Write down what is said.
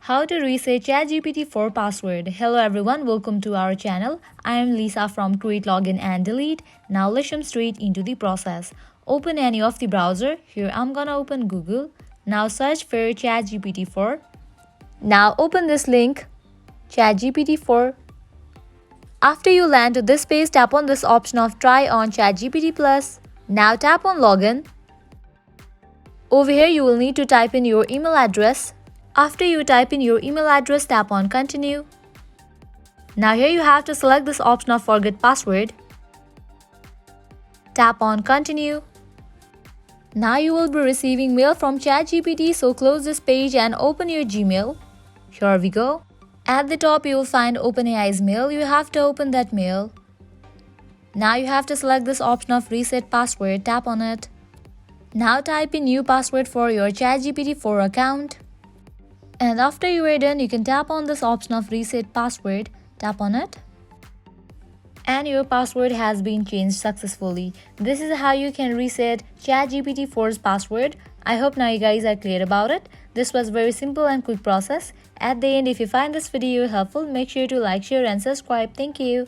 How to reset ChatGPT-4 password. Hello everyone, welcome to our channel. I am Lisa from Create Login and Delete. Now let's jump straight into the process. Open any of the browser. Here I'm gonna open Google. Now search for ChatGPT-4. Now open this link, ChatGPT-4. After you land to this page, tap on this option of Try on ChatGPT Plus. Now tap on Login. Over here you will need to type in your email address. After you type in your email address, tap on Continue. Now here you have to select this option of Forget Password. Tap on Continue. Now you will be receiving mail from ChatGPT, so close this page and open your Gmail. Here we go. At the top you will find OpenAI's mail. You have to open that mail. Now you have to select this option of Reset Password. Tap on it. Now type in new password for your ChatGPT-4 account. And after you are done, you can tap on this option of Reset Password. Tap on it. And your password has been changed successfully. This is how you can reset ChatGPT-4's password. I hope now you guys are clear about it. This was very simple and quick process. At the end, if you find this video helpful, make sure to like, share and subscribe. Thank you.